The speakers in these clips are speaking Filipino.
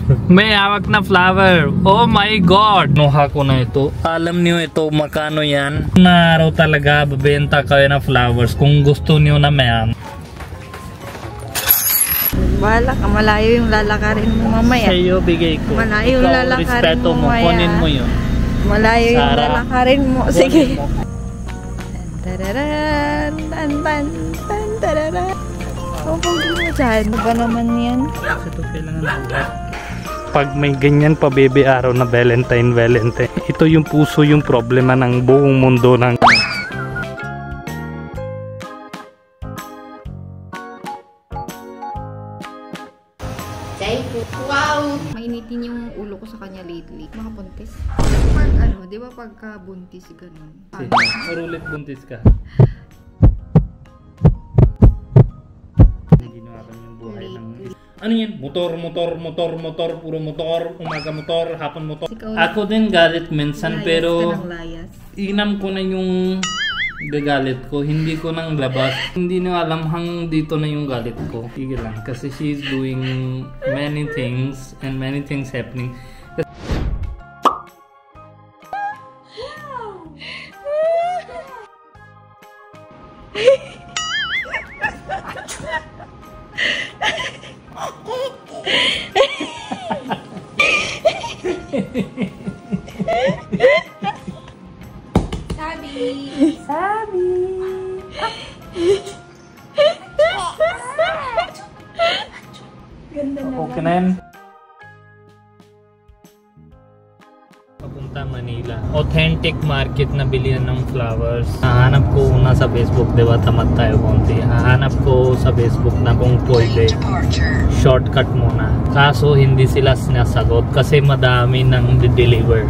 May hawak na flower. Oh my God! Nuha ko na ito. Alam niyo ito, makano yan? Na araw talaga, babenta kayo na flowers kung gusto niyo na mayan. Bahala ka, malayo yung lalakarin mo mamaya. Sa'yo, bigay ko. Malayo yung lalakarin mo mamaya. Kunin mo yun. Malayo yung lalakarin mo. Sige. Tararan, tan tan tan tararan. Pupugin mo dyan. Ano ba naman yan? Ito kailangan pag may ganyan pa baby araw na Valentine. Ito yung puso yung problema ng buong mundo ng wow! Mainitin yung ulo ko sa kanya lately. Makabuntis. Pag ano, di ba pagka buntis ganun? Ulit buntis ka. Ginawa ko yung buhay ng ano yan? Motor, puro motor, umaga motor, hapon motor. Ako din galit minsan, pero inam ko na yung gagalit ko, hindi ko nang labas. Hindi na alam hang dito na yung galit ko. Tigil lang kasi she's doing many things and many things happening. Sabi. Ganda naman. Okay na yan. Papunta Manila. Authentic market na bilihan ng flowers. Hahanap ko una sa Facebook, diba? Tamad tayo konti. Hahanap ko sa Facebook na kung pwede. Shortcut muna. Kaso hindi sila sinasagot kasi madami nang deliver.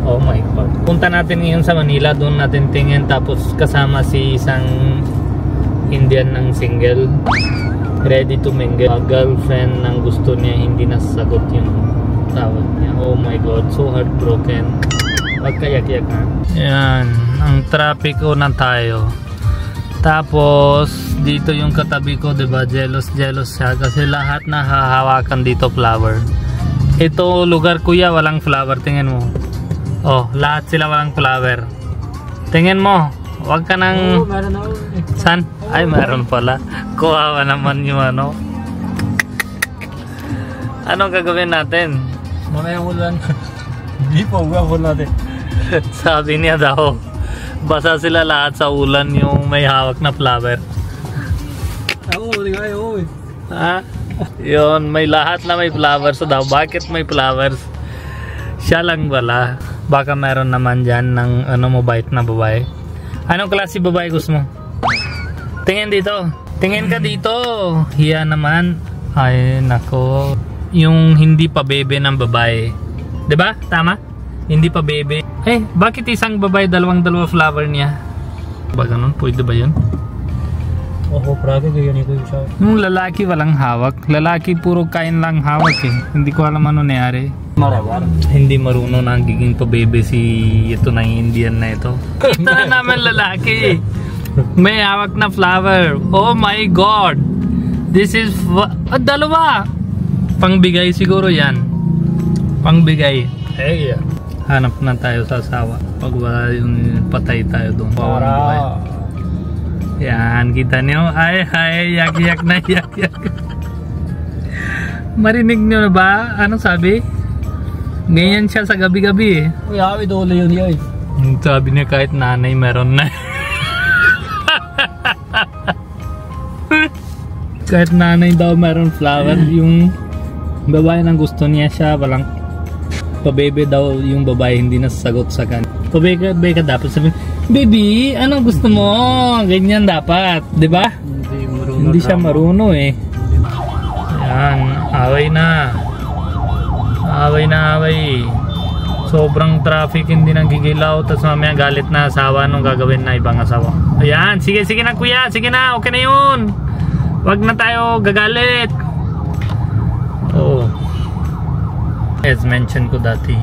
Oh my God. Punta natin ngayon sa Manila, doon natin tingin, tapos kasama si isang Indian ng single, ready to mingle. Girlfriend ng gusto niya, hindi nasasagot yung tawag niya. Oh my God, so heartbroken. Pagkayak-yak na. Yan, ang traffic na tayo. Tapos dito yung katabi ko, diba? Jealous siya kasi lahat na hahawakan dito flower. Ito lugar kuya, walang flower, tingin mo. Oh, lahat sila walang flower. Tingin mo, wag ka nang... Oo, meron ako. San? Ay, meron pala. Kuhawa naman yung ano. Anong gagawin natin? Mamaya ulan. Hindi po, gagawin natin. Sabi niya daw, basa sila lahat sa ulan yung may hawak na flower. Ako, hindi kayo. Ha? Yun, may lahat na may flowers daw. Bakit may flowers? Siya lang wala. Baka meron naman dyan ng ano, mabait na babae. Anong klase babae gusto mo? Tingin dito. Tingin ka dito. Hiya naman. Ay nako. Yung hindi pa bebe ng babae. 'Di ba? Tama? Hindi pa bebe. Eh, bakit isang babae dalawa flower niya? Ba ganun? Pwede ba yun? Oo, prage kayo ni Kuya siya. Yung lalaki walang hawak. Lalaki puro kain lang hawak eh. Hindi ko alam ano nangyari. Marawar. Hindi marunong na giging pabebe si ito na Indian na ito. Kita na naman lalaki. May hawak na flower. Oh my God. This is dalawa. Pangbigay siguro yan. Pangbigay. Hey, hanap na tayo sa asawa. Pag wala yung patay tayo doon. Para. Yan, kita niyo. Ay, yak na yak. Marinig niyo na ba? Anong sabi? Ganyan siya sa gabi-gabi eh. Uy, hawi dole yun yun. Sabi niya kahit nanay meron na. Kahit nanay daw meron flower. Yung babae nang gusto niya siya, walang pabebe daw yung babae, hindi nasasagot sa kanya. Pabebe ka dapat sabihin, baby, anong gusto mo? Ganyan dapat, di ba? Hindi siya marunong eh. Ayan, away na. Away. Sobrang traffic, hindi nagigilaw. Tapos mamaya galit na asawa nung gagawin na ibang asawa. Ayan, sige na kuya. Sige na, okay na yun. Wag na tayo gagalit. Oh. As mentioned ko dati,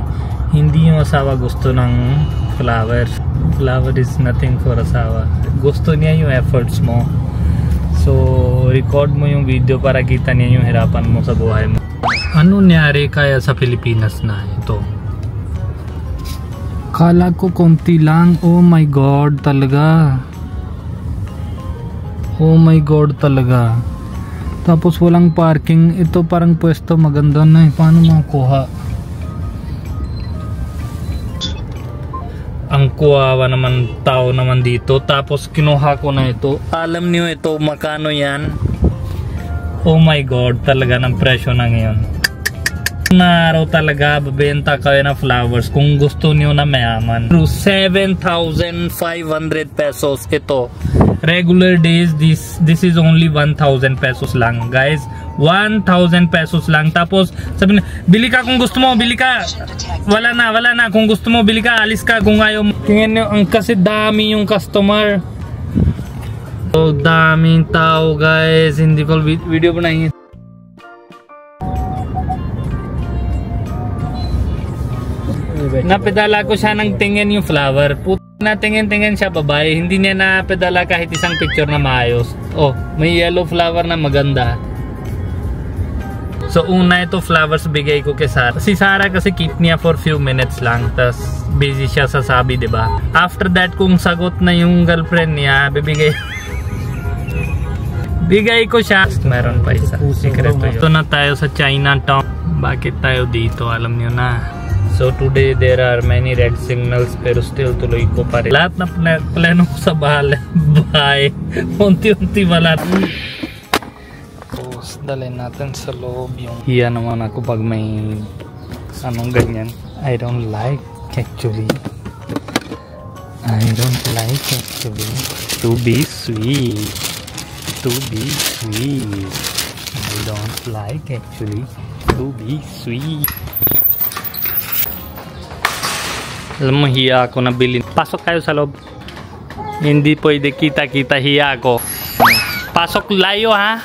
hindi yung asawa gusto ng flowers. Flower is nothing for asawa. Gusto niya yung efforts mo. So, record mo yung video para kita niya yung hirapan mo sa buhay mo. Ano nangyari kaya sa Pilipinas na ito? Kala ko konti lang. Oh my god talaga. Oh my god talaga. Tapos walang parking. Ito parang pwesto maganda na eh. Paano makuha? Ang kuwawa naman tao naman dito. Tapos kinuha ko na ito. Alam niyo ito makano yan? Oh my god talaga ng presyo na ngayon. Na araw talaga babenta kayo na flowers kung gusto niyo na mayaman. 7,500 pesos ito. Regular days this is only 1,000 pesos lang guys. 1,000 pesos lang. Tapos sabi na, bili ka kung gusto mo, bili ka. Wala na kung gusto mo, bili ka, alis ka kung ayaw mo. Tingnan niyo ang kasi dami yung customer. So daming tao guys. Hindi ko video बनाएंगे. Napedala ko siya ng tingin yung flower. Na tingin siya babae. Hindi niya napedala kahit isang picture na maayos. Oh, may yellow flower na maganda. So una ito flowers bigay ko kay Sarah. Si Sarah kasi keep niya for few minutes lang. Tas busy siya sa sabi, diba? After that kung sagot na yung girlfriend niya, bigay ko siya. Meron pa isa. Secret to yun. Ito na tayo sa Chinatown. Bakit tayo dito? Alam niyo na. So today there are many red signals pero still tuloy ko pa rin. Lahat na plano ko sa bahay. Unti-unti wala. Tapos dalhin natin sa loob yung hiya naman ako pag may anong ganyan. I don't like actually. I don't like actually. To be sweet. To be sweet. I don't like actually. To be sweet. Alam mo, hiya ako na bilhin. Pasok kayo sa loob. Hindi pwede kita-kita, hiya ako. Pasok layo ha.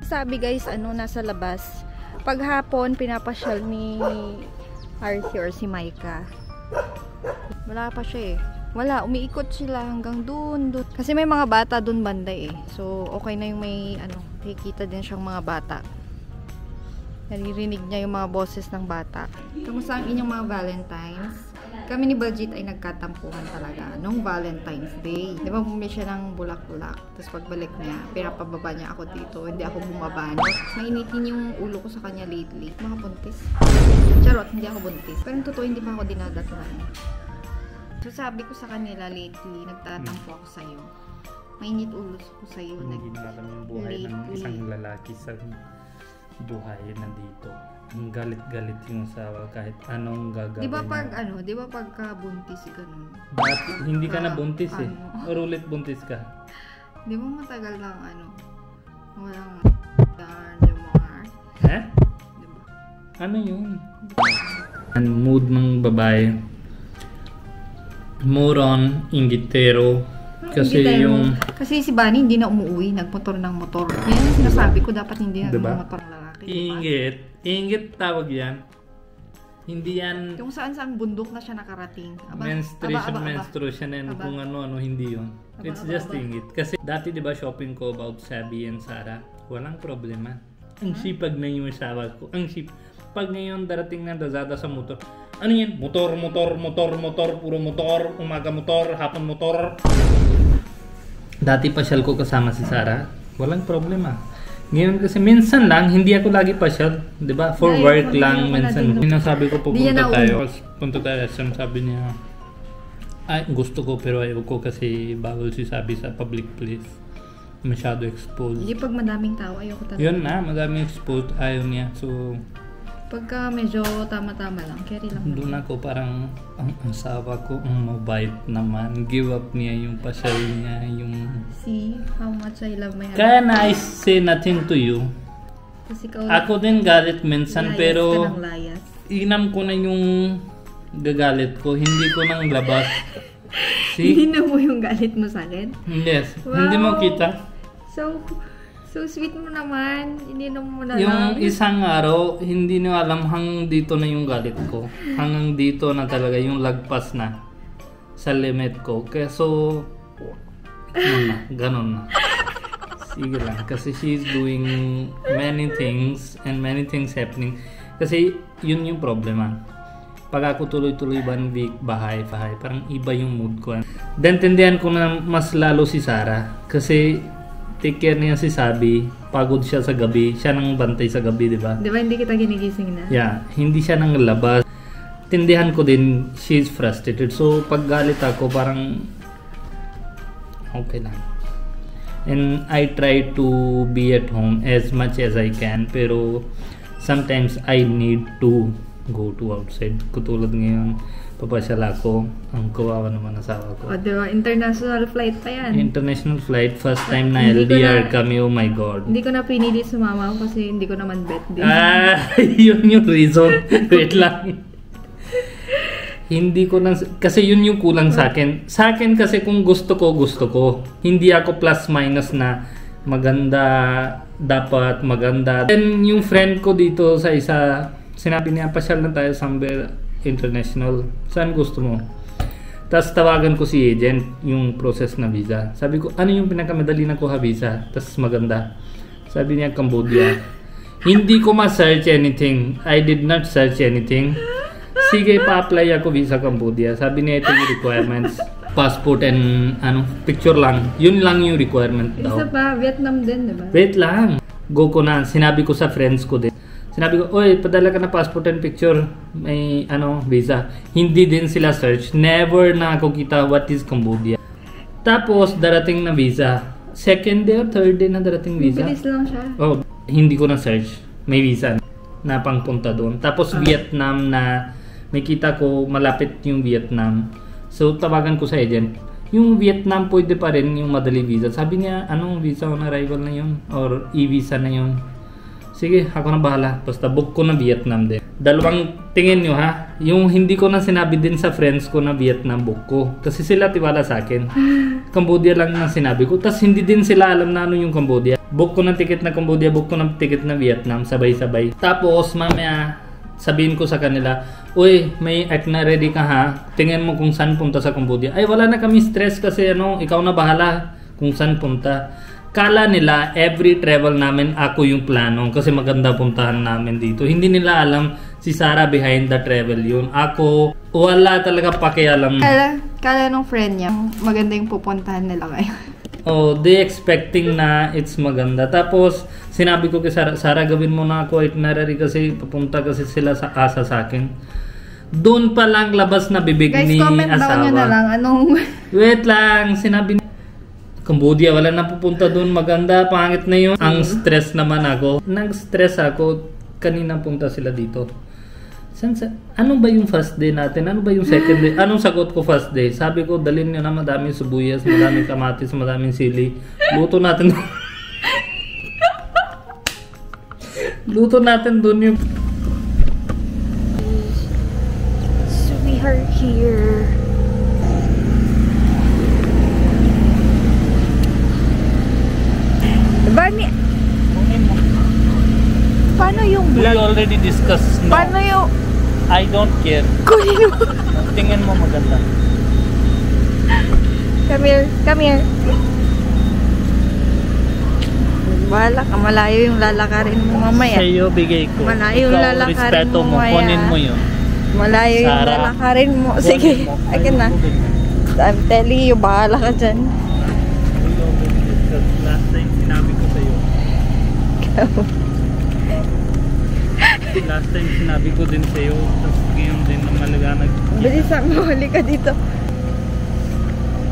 Sabi guys, nasa labas. Paghapon, pinapasyal ni Arthur or si Micah. Wala pa siya eh. Wala, umiikot sila hanggang dun. Kasi may mga bata dun banda eh. So, okay na yung may, nakikita din siyang mga bata. Naririnig niya yung mga boses ng bata. Kamusta ang inyong mga Valentines? Kami ni Baljeet ay nagkatampuhan talaga nung Valentine's Day. Di ba bumili siya ng bulak-bulak. Tapos pagbalik niya, pinapababa niya ako dito. Hindi ako bumaba. Mainitin yung ulo ko sa kanya lately. Mga buntis. Charot, hindi ako buntis. Pero yung totoo, hindi pa ako dinadatunan. So sabi ko sa kanila lately, nagtatampo ako sa'yo. Mainit ulo ko sa'yo. Hindi na alam yung buhay ng isang lalaki sa buhay na dito. Ang galit-galit yung asawa kahit anong gagawin. Di ba pagka buntis ganun? Hindi ka na buntis eh. Or ulit buntis ka. Di ba matagal lang walang eh? Diba? Ano yun? Ang mood ng babae. More on ingitero. Kasi kasi si Bunny hindi na umuwi, nagmotor ng motor. Yan ang sinasabi ko, dapat hindi na motor ng lalaki. Ingit tawag yan. Hindi yan kung saan bundok na siya nakarating. menstruation and kung ano hindi yun. It's just ingit. Kasi dati diba shopping ko about Sabi and Sarah, walang problema. Ang sipag na yung asawa ko. Ang sipag. Pag ngayon darating na Lazada sa motor, ano yan? Motor, puro motor, umaga motor, hapon motor. Dati pasyal ko kasama si Sarah, walang problema. Ngayon kasi minsan lang, hindi ako lagi pasyal, 'di ba? For work lang minsan. Sinasabi ko pupunta tayo. Punta tayo, sabi niya, ay gusto ko pero ayaw ko kasi bawal si Sabi sa public place. Masyado exposed. Hindi pag madaming tao, ayaw ko talaga. Yun na, madaming exposed, ayaw niya. So pagka medyo tama-tama lang, carry lang. Doon ako parang ang asawa ko ang mabait naman. Give up niya yung pasyal niya, yung... See how much I love my husband. Kaya na I say nothing to you. Kasi ako din galit minsan, pero layas. inam ko na yung gagalit ko. Hindi ko nang labas. See? Hindi na mo yung galit mo sa akin? Yes. Wow. Hindi mo kita. So So sweet mo naman. Ininom mo na Yung lang. isang araw, hindi nyo alam hanggang dito na yung galit ko. Hanggang dito na talaga yung lagpas na sa limit ko. Kaya so, ganon na. Sige lang. Kasi she's doing many things and many things happening. Kasi yun yung problema. Pag ako tuloy-tuloy 1 week, bahay, parang iba yung mood ko. Then, tindihan ko na mas lalo si Sarah. Kasi, take care niya si Sabi. Pagod siya sa gabi. Siya nang bantay sa gabi, di ba? Di ba hindi kita ginigising na? Yeah, hindi siya nang labas. Tindihan ko din, she's frustrated. So, pag galit ako, parang okay lang. And I try to be at home as much as I can. Pero, sometimes I need to go to outside. Katulad ngayon, papasyal ako. Ang kawawa naman asawa ko. O, di ba? International flight pa yan. International flight, first time na Hindi ko LDR na- kami, oh my God. Hindi ko na pinili sumama kasi hindi ko naman bet din. Yun yung reason. Wait lang. Hindi ko na, kasi yun yung kulang sa akin. Sa akin kasi kung gusto ko. Hindi ako plus minus na maganda, dapat maganda. Then yung friend ko dito sa isa, sinabi niya, pasyal na tayo somewhere international. Saan gusto mo? Tapos tawagan ko si agent, yung process na visa. Sabi ko, ano yung pinakamadali na kuha visa? Tapos maganda. Sabi niya, Cambodia. Hindi ko ma-search anything. I did not search anything. Sige, pa-apply ako visa Cambodia. Sabi niya, ito yung requirements. Passport and picture lang. Yun lang yung requirement daw. Isa pa, Vietnam din, di ba? Wait lang. Go ko na. Sinabi ko sa friends ko din. Sinabi ko, oy, padala ka na passport and picture. May visa. Hindi din sila search. Never na ako kita what is Cambodia. Tapos, darating na visa. Second day or third day na darating visa. Bilis lang siya. Oh, hindi ko na search. May visa na pangpunta doon. Tapos Vietnam na may kita ko malapit yung Vietnam. So tawagan ko sa agent. Yung Vietnam pwede pa rin yung madali visa. Sabi niya, anong visa on arrival na yun? Or e-visa na yun? Sige, ako na bahala. Basta book ko na Vietnam din. Dalawang tingin nyo ha. Yung hindi ko na sinabi din sa friends ko na Vietnam book ko. Kasi sila tiwala sa akin. Cambodia lang na sinabi ko. Tapos hindi din sila alam na ano yung Cambodia. Book ko ng ticket na Cambodia, book ko ng ticket na Vietnam. Sabay-sabay. Tapos mamaya sabihin ko sa kanila, uy, may itinerary ka ha. Tingnan mo kung saan punta sa Cambodia. Ay, wala na kami stress kasi ikaw na bahala kung saan punta. Kala nila, every travel namin, ako yung plano. Kasi maganda puntahan namin dito. Hindi nila alam si Sarah behind the travel yun. Ako, wala talaga pakialam. Kala nung friend niya, maganda yung pupuntahan nila kayo. Oh, they expecting na it's maganda. Tapos, sinabi ko kay Sarah, Sarah, gawin mo na ako itinerary kasi papunta kasi sila sa asa sa akin. Doon pa lang labas na bibig Guys, ni comment down asawa. nyo na lang anong... Wait lang, sinabi ni Cambodia, wala na pupunta doon, maganda, pangit na yun. Ang stress naman ako. Nag-stress ako, kanina punta sila dito. Ano ba yung first day natin? Ano ba yung second day? Anong sagot ko first day? Sabi ko, dalhin nyo na madaming sibuyas, madaming kamatis, madaming sili. Luto natin doon. Luto natin doon yung... So we are here. Bani, paano yung We already discussed. No, paano yung I don't care. kunin mo? Tingin mo maganda. Come here, come here. Bahala ka, malayo yung lalakarin mo mamaya. Sa'yo bigay ko. Malayo yung Ikaw, lalakarin respeto mo mo. mamaya. Kunin mo yun. Malayo yung Sarah, lalakarin mo. Sige, Kunin mo. akin na. I'm telling you, bahala ka dyan. Last time sinabi ko sa'yo. Last time sinabi ko din sa'yo. Tapos ngayon din na malaganag. Bilis na, mahuli ka dito.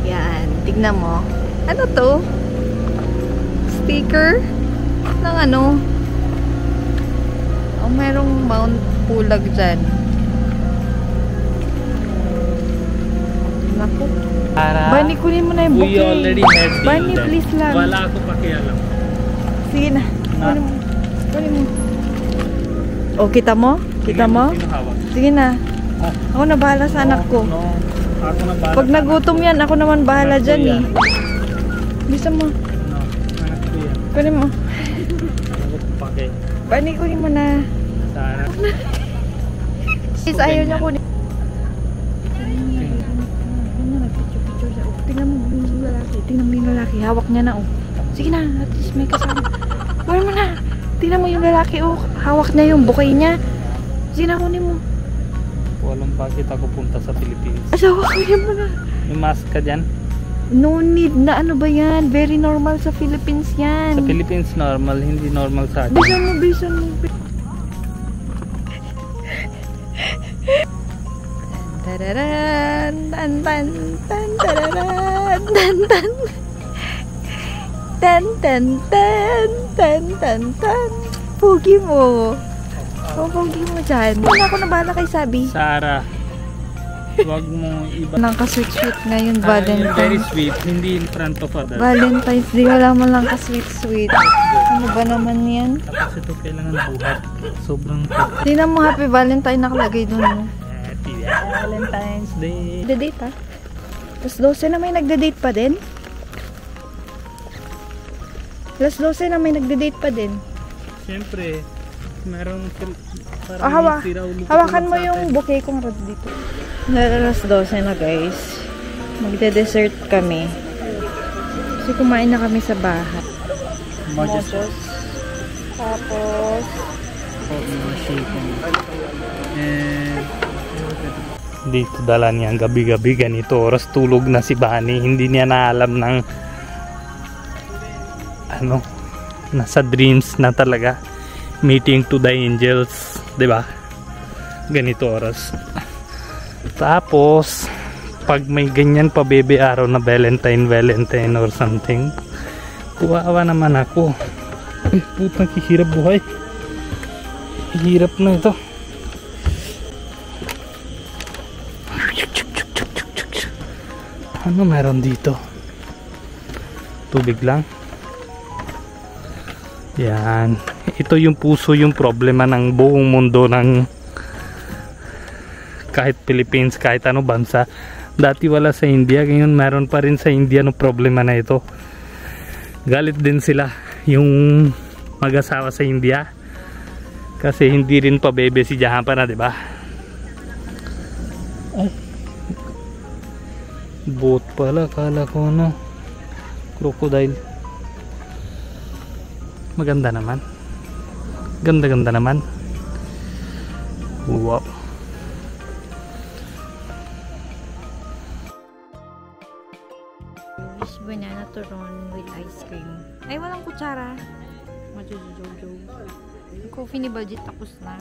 Yan, tignan mo. Ano to? Sticker? Ng ano? Oh, merong Mount Pulag dyan. Naku. Para Bani, kunin mo na yung we bouquet. already had deal Bani, then. please lang. Wala ako pakialam. Sige na. Kunin mo. Kunin mo. Oh, kita mo? Kita mo? Sino hawak? Sige na. Ah. Ako na bahala sa anak ko. No, ako na bahala. Pag nagutom yan, ako naman bahala Anak ko dyan eh. yan. Bisa mo. No, anak ko yan. Kunin mo. Pakai. Bani, kunin mo na. Sana. Guys, ayaw niya kunin. Tingnan mo yung lalaki. Tingnan mo yung lalaki. Hawak niya na, oh. Sige na, at least may kasama. Kunin mo na. Tingnan mo yung lalaki, oh. Hawak niya yung bukay niya. Sige na, kunin mo. Walang bakit ako punta sa Philippines. Asawa, kunin mo na. May mask ka dyan? No need na, ano ba yan? Very normal sa Philippines yan. Sa Philippines normal, hindi normal sa akin. Bisan mo, bisan mo. Tararan, tan tan tan tararan, tan tan tan tan tan tan tan tan. Pugi mo. Oh, pugi mo dyan. Wala ako na bahala kay Sabi. Sarah, wag mo iba. Lang ka-sweet-sweet ngayon, Very Valentine's. sweet, hindi in front of others. Valentine's Day, wala mo lang ka-sweet-sweet. Ano ba naman yan? Tapos ito kailangan buhat. Sobrang Tingnan mo, Happy Valentine nakalagay dun. No? happy Valentine's Day. Nagde-date ha? Alas 12 na may nagde-date pa din? Alas 12 na may nagde-date pa din? Siyempre, merong Hawakan mo yung bouquet kong rod dito. Alas 12 na guys. Magde-dessert kami. Kasi kumain na kami sa bahay. Mojos. Tapos dito dala niya gabi-gabi ganito oras tulog na si Bani, hindi niya na alam ng ano, nasa dreams na talaga, meeting to the angels, 'di ba? Ganito oras. Tapos pag may ganyan pa baby araw na Valentine or something, kuwawa naman ako. Ay, putang kihirap buhay. Hirap na ito. Ano meron dito? Tubig lang. Yan. Ito yung puso, yung problema ng buong mundo, ng kahit Philippines, kahit ano bansa. Dati wala sa India, ngayon meron pa rin sa India no problema na ito. Galit din sila yung mag-asawa sa India kasi hindi rin pa bebe si Jahan pa na, di ba? Ay, boat pala, kala ko no, crocodile. Maganda naman, ganda naman. Wow. banana turon with ice cream. Ay, walang kutsara. Majojojo. Coffee ni Baljeet tapos na.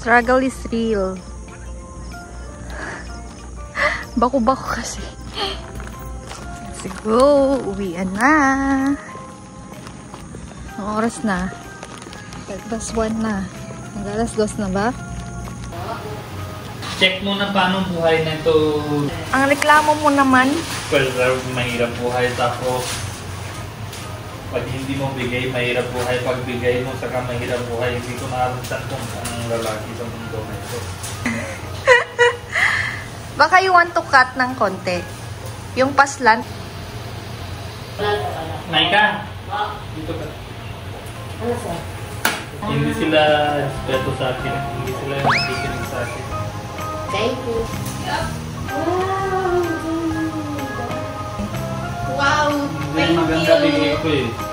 Struggle is real. Bako-bako kasi. Let's go. Uwian na. Ang oras na. Alas 1 na. Alas 2 na ba? Check muna paano buhay na ito. Ang reklamo mo naman. Well, mahirap buhay, tapos pag hindi mo bigay, mahirap buhay. Pag bigay mo, saka mahirap buhay. Hindi ko nakarasan kung ang lalaki sa mundo na ito. Baka you want to cut ng konti. Yung paslan. Maika! Dito ka. Hindi sila beto sa akin. Hindi sila nakikinig sa akin. Thank you. Wow! Hindi maganda bigay ko eh.